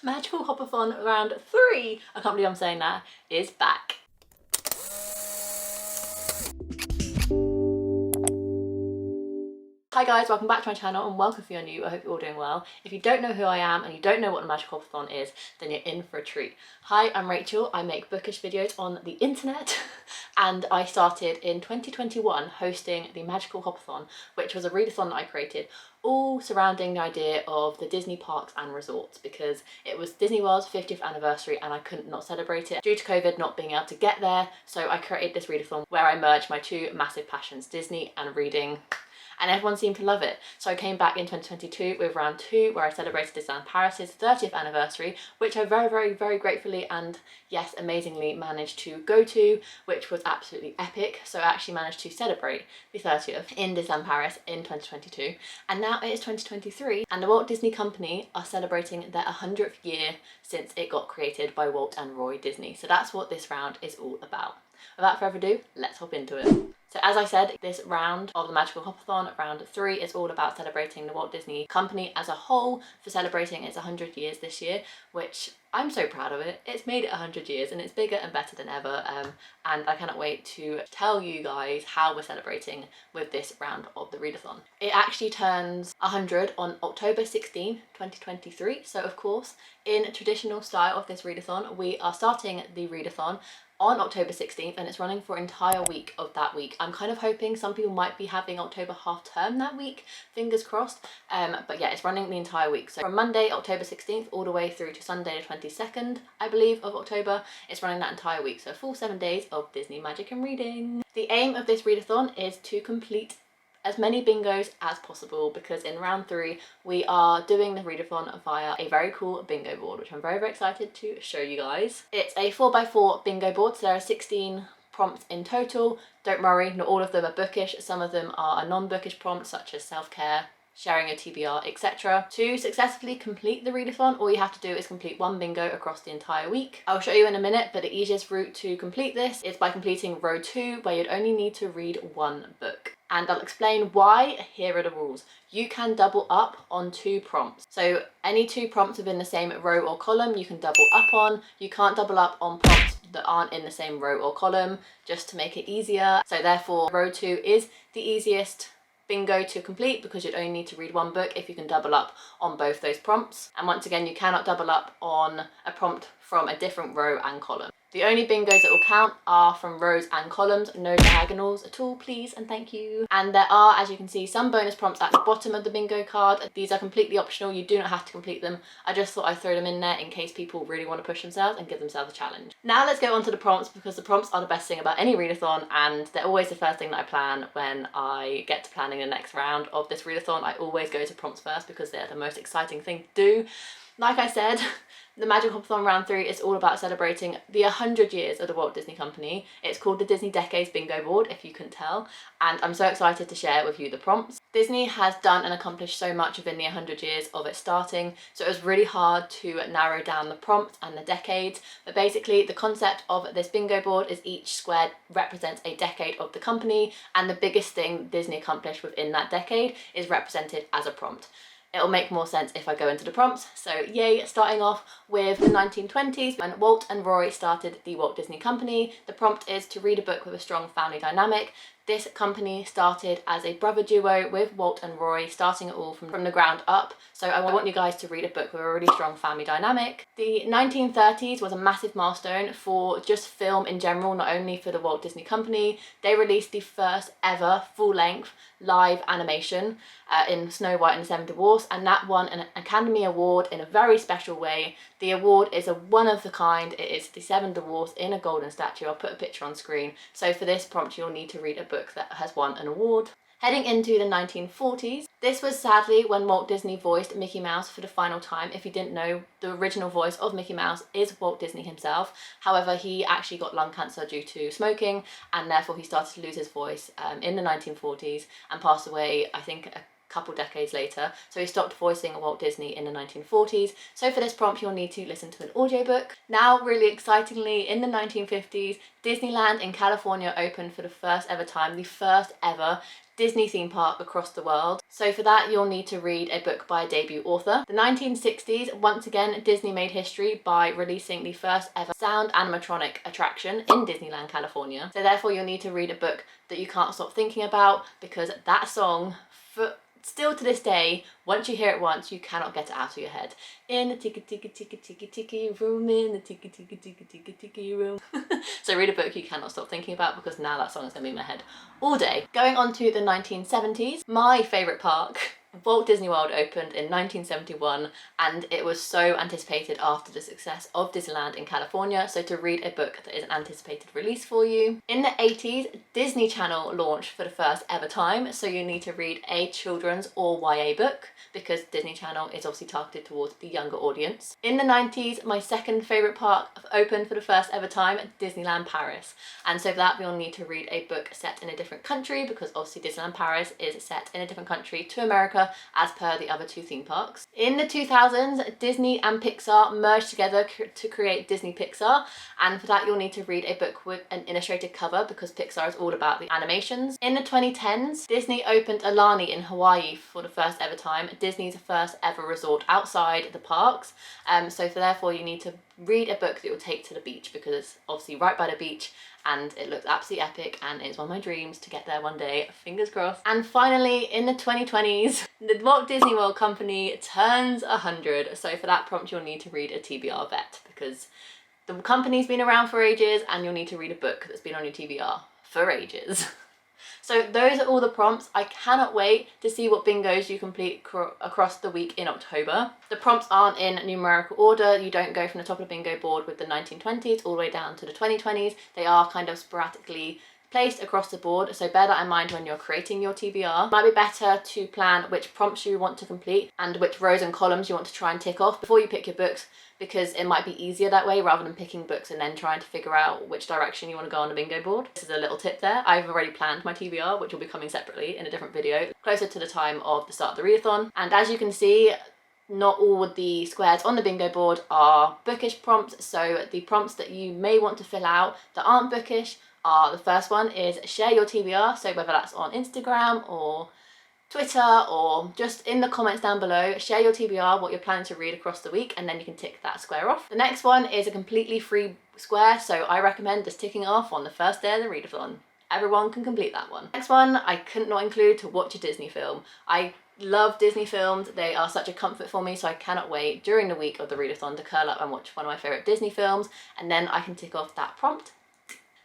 Magical Hopathon round 3, I can't believe I'm saying that, is back. Hi guys, welcome back to my channel and welcome if you're new. I hope you're all doing well. If you don't know who I am and you don't know what the Magical Hopathon is, then you're in for a treat. Hi, I'm Rachel. I make bookish videos on the internet and I started in 2021 hosting the Magical Hopathon, which was a readathon that I created, all surrounding the idea of the Disney parks and resorts, because it was Disney World's 50th anniversary and I couldn't not celebrate it due to COVID not being able to get there. So I created this readathon where I merged my two massive passions, Disney and reading, and everyone seemed to love it. So I came back in 2022 with round 2, where I celebrated Disneyland Paris's 30th anniversary, which I very gratefully and yes, amazingly managed to go to, which was absolutely epic. So I actually managed to celebrate the 30th in Disneyland Paris in 2022. And now it is 2023 and the Walt Disney Company are celebrating their 100th year since it got created by Walt and Roy Disney. So that's what this round is all about. Without further ado, let's hop into it. So as I said, this round of the Magical Hopathon, round 3, is all about celebrating the Walt Disney Company as a whole for celebrating its 100 years this year, which I'm so proud of it. It's made it 100 years and it's bigger and better than ever, and I cannot wait to tell you guys how we're celebrating with this round of the readathon. It actually turns 100 on October 16, 2023, so of course, in traditional style of this readathon, we are starting the readathon on October 16th and it's running for an entire week of that week. I'm kind of hoping some people might be having October half term that week, fingers crossed, but yeah, it's running the entire week. So from Monday, October 16th, all the way through to Sunday the 22nd, I believe, of October, it's running that entire week. So a full 7 days of Disney magic and reading. The aim of this readathon is to complete as many bingos as possible, because in round 3 we are doing the readathon via a very cool bingo board, which I'm very excited to show you guys. It's a 4x4 bingo board, so there are 16 prompts in total. Don't worry, not all of them are bookish. Some of them are non-bookish prompts such as self-care, sharing a TBR, etc. To successfully complete the readathon, all you have to do is complete one bingo across the entire week. I'll show you in a minute, but the easiest route to complete this is by completing row 2, where you'd only need to read one book. And I'll explain why. Here are the rules. You can double up on 2 prompts. So any 2 prompts within the same row or column you can double up on. You can't double up on prompts that aren't in the same row or column, just to make it easier. So therefore row 2 is the easiest bingo to complete, because you'd only need to read one book if you can double up on both those prompts. And once again, you cannot double up on a prompt from a different row and column. The only bingos that will count are from rows and columns, no diagonals at all, please and thank you. And there are, as you can see, some bonus prompts at the bottom of the bingo card. These are completely optional, you do not have to complete them. I just thought I'd throw them in there in case people really want to push themselves and give themselves a challenge. Now let's go on to the prompts, because the prompts are the best thing about any readathon, and they're always the first thing that I plan when I get to planning the next round of this readathon. I always go to prompts first because they're the most exciting thing to do. Like I said, the Magical Hopathon round 3 is all about celebrating the 100 years of the Walt Disney Company. It's called the Disney Decades Bingo Board, if you couldn't tell, and I'm so excited to share with you the prompts. Disney has done and accomplished so much within the 100 years of its starting, so it was really hard to narrow down the prompts and the decades, but basically the concept of this bingo board is each square represents a decade of the company, and the biggest thing Disney accomplished within that decade is represented as a prompt. It'll make more sense if I go into the prompts. So yay, starting off with the 1920s, when Walt and Roy started the Walt Disney Company. The prompt is to read a book with a strong family dynamic. This company started as a brother duo with Walt and Roy, starting it all from the ground up. So I want you guys to read a book with a really strong family dynamic. The 1930s was a massive milestone for just film in general, not only for the Walt Disney Company. They released the first ever full-length live animation in Snow White and the Seven Dwarfs, and that won an Academy Award in a very special way. The award is a one of a kind. It is the Seven Dwarfs in a golden statue. I'll put a picture on screen. So for this prompt, you'll need to read a book that has won an award. Heading into the 1940s, this was sadly when Walt Disney voiced Mickey Mouse for the final time. If you didn't know, the original voice of Mickey Mouse is Walt Disney himself. However, he actually got lung cancer due to smoking, and therefore he started to lose his voice in the 1940s and passed away, I think, a couple decades later. So he stopped voicing Walt Disney in the 1940s. So for this prompt, you'll need to listen to an audiobook. Now, really excitingly, in the 1950s, Disneyland in California opened for the first ever time, the first ever Disney theme park across the world. So for that, you'll need to read a book by a debut author. The 1960s, once again, Disney made history by releasing the first ever sound animatronic attraction in Disneyland, California. So therefore, you'll need to read a book that you can't stop thinking about, because that song, still to this day, once you hear it once, you cannot get it out of your head. In the tiki tiki tiki tiki tiki room, in the tiki tiki tiki tiki tiki room. So read a book you cannot stop thinking about, because now that song is going to be in my head all day. Going on to the 1970s, my favourite park, Walt Disney World, opened in 1971, and it was so anticipated after the success of Disneyland in California, so to read a book that is an anticipated release for you. In the 80s, Disney Channel launched for the first ever time, so you need to read a children's or YA book, because Disney Channel is obviously targeted towards the younger audience. In the 90s, my second favourite park opened for the first ever time, Disneyland Paris, and so for that we'll need to read a book set in a different country, because obviously Disneyland Paris is set in a different country to America, as per the other two theme parks. In the 2000s, Disney and Pixar merged together to create Disney Pixar, and for that you'll need to read a book with an illustrated cover, because Pixar is all about the animations. In the 2010s, Disney opened Aulani in Hawaii for the first ever time, Disney's first ever resort outside the parks, so therefore you need to read a book that you'll take to the beach, because it's obviously right by the beach and it looks absolutely epic, and it's one of my dreams to get there one day, fingers crossed. And finally, in the 2020s, the Walt Disney World Company turns 100, so for that prompt you'll need to read a TBR vet, because the company's been around for ages and you'll need to read a book that's been on your TBR for ages. So those are all the prompts. I cannot wait to see what bingos you complete across the week in October. The prompts aren't in numerical order. You don't go from the top of the bingo board with the 1920s all the way down to the 2020s. They are kind of sporadically placed across the board, so bear that in mind when you're creating your TBR. It might be better to plan which prompts you want to complete and which rows and columns you want to try and tick off before you pick your books, because it might be easier that way rather than picking books and then trying to figure out which direction you want to go on the bingo board. This is a little tip there. I've already planned my TBR, which will be coming separately in a different video closer to the time of the start of the readathon. And as you can see, not all the squares on the bingo board are bookish prompts, so the prompts that you may want to fill out that aren't bookish are, the first one is share your TBR, so whether that's on Instagram or Twitter or just in the comments down below, share your TBR, what you're planning to read across the week, and then you can tick that square off. The next one is a completely free square, so I recommend just ticking it off on the first day of the readathon. Everyone can complete that one. Next one, I couldn't not include to watch a Disney film. I love Disney films, they are such a comfort for me, so I cannot wait during the week of the readathon to curl up and watch one of my favourite Disney films, and then I can tick off that prompt.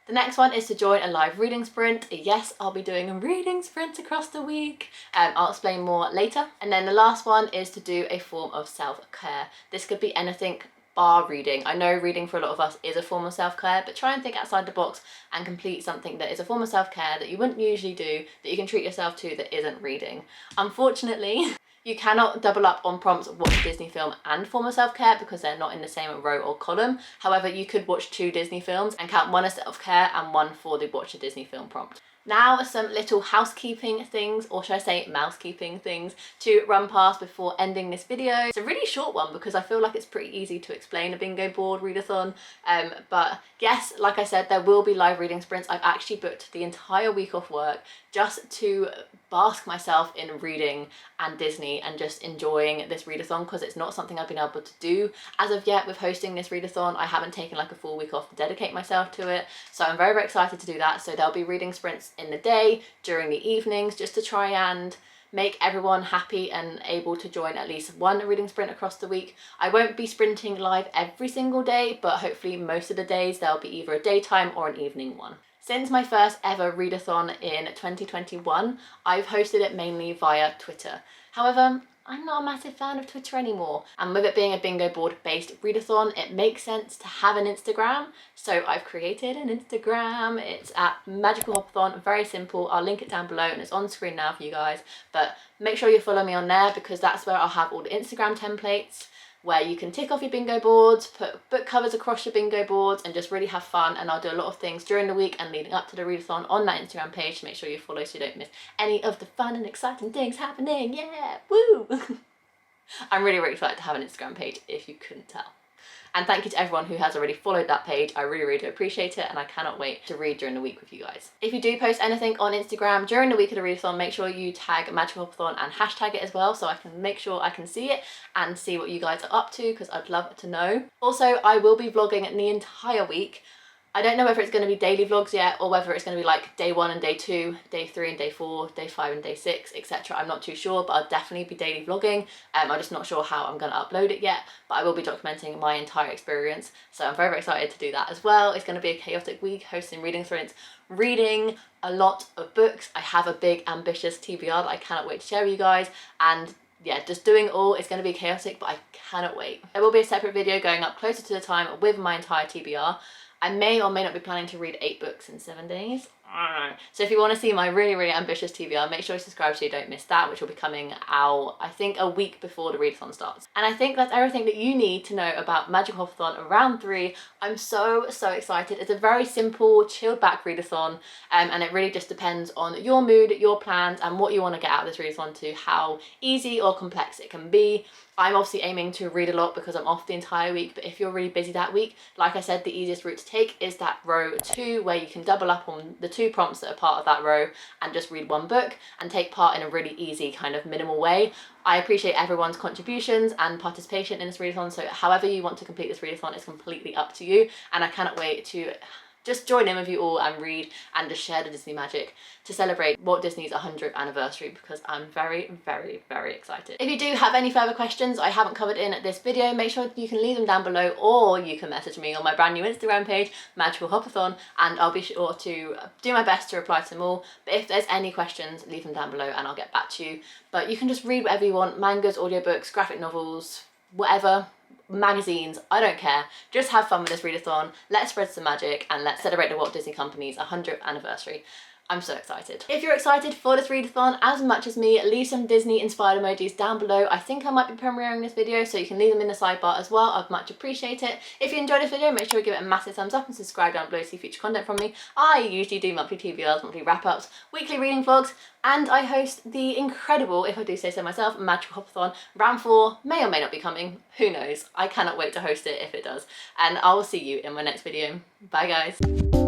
The next one is to join a live reading sprint. Yes, I'll be doing a reading sprint across the week. I'll explain more later. And then the last one is to do a form of self-care. This could be anything bar reading. I know reading for a lot of us is a form of self-care, but try and think outside the box and complete something that is a form of self-care that you wouldn't usually do, that you can treat yourself to, that isn't reading. Unfortunately, you cannot double up on prompts watch a Disney film and form of self-care, because they're not in the same row or column. However, you could watch 2 Disney films and count one as self-care and one for the watch a Disney film prompt. Now some little housekeeping things, or should I say mousekeeping things, to run past before ending this video. It's a really short one because I feel like it's pretty easy to explain a bingo board readathon, but yes, like I said, there will be live reading sprints. I've actually booked the entire week off work just to bask myself in reading and Disney and just enjoying this readathon, because it's not something I've been able to do as of yet with hosting this readathon. I haven't taken like a full week off to dedicate myself to it, so I'm very, very excited to do that. So there'll be reading sprints in the day, during the evenings, just to try and make everyone happy and able to join at least one reading sprint across the week. I won't be sprinting live every single day, but hopefully most of the days there'll be either a daytime or an evening one. Since my first ever readathon in 2021, I've hosted it mainly via Twitter. However, I'm not a massive fan of Twitter anymore, and with it being a bingo board based readathon, it makes sense to have an Instagram, so I've created an Instagram. It's at Magical Hopathon, very simple. I'll link it down below and it's on screen now for you guys, but make sure you follow me on there, because that's where I'll have all the Instagram templates where you can tick off your bingo boards, put book covers across your bingo boards, and just really have fun. And I'll do a lot of things during the week and leading up to the readathon on that Instagram page, to make sure you follow so you don't miss any of the fun and exciting things happening. Yeah, woo! I'm really, really excited to have an Instagram page, if you couldn't tell. And thank you to everyone who has already followed that page. I really, really do appreciate it, and I cannot wait to read during the week with you guys. If you do post anything on Instagram during the week of the readathon, make sure you tag Magical Hopathon and hashtag it as well, so I can make sure I can see it and see what you guys are up to, because I'd love to know. Also, I will be vlogging the entire week. I don't know whether it's going to be daily vlogs yet, or whether it's going to be like day 1 and day 2, day 3 and day 4, day 5 and day 6, etc. I'm not too sure, but I'll definitely be daily vlogging. I'm just not sure how I'm going to upload it yet, but I will be documenting my entire experience. So I'm very, very excited to do that as well. It's going to be a chaotic week hosting reading threads, reading a lot of books. I have a big ambitious TBR that I cannot wait to share with you guys, and yeah, just doing it all. It's going to be chaotic, but I cannot wait. There will be a separate video going up closer to the time with my entire TBR. I may or may not be planning to read 8 books in 7 days. So if you want to see my really, really ambitious TBR, make sure you subscribe so you don't miss that, which will be coming out, I think, a week before the readathon starts. And I think that's everything that you need to know about Magical Hopathon round 3. I'm so, so excited. It's a very simple, chilled back readathon, and it really just depends on your mood, your plans, and what you want to get out of this readathon to how easy or complex it can be. I'm obviously aiming to read a lot because I'm off the entire week, but if you're really busy that week, like I said, the easiest route to take is that row 2, where you can double up on the 2 prompts that are part of that row and just read 1 book and take part in a really easy kind of minimal way. I appreciate everyone's contributions and participation in this readathon, so however you want to complete this readathon is completely up to you, and I cannot wait to just join in with you all and read and just share the Disney magic to celebrate Walt Disney's 100th anniversary, because I'm very, very, very excited. If you do have any further questions I haven't covered in this video, make sure you can leave them down below, or you can message me on my brand new Instagram page, Magical Hopathon, and I'll be sure to do my best to reply to them all. But if there's any questions, leave them down below and I'll get back to you. But you can just read whatever you want, mangas, audiobooks, graphic novels, whatever, magazines, I don't care. Just have fun with this readathon, let's spread some magic, and let's celebrate the Walt Disney Company's 100th anniversary. I'm so excited. If you're excited for this readathon as much as me, leave some Disney inspired emojis down below. I think I might be premiering this video, so you can leave them in the sidebar as well. I'd much appreciate it. If you enjoyed this video, make sure you give it a massive thumbs up and subscribe down below to see future content from me. I usually do monthly TBRs, monthly wrap-ups, weekly reading vlogs, and I host the incredible, if I do say so myself, Magical Hopathon round 4. May or may not be coming, who knows. I cannot wait to host it if it does. And I will see you in my next video. Bye guys.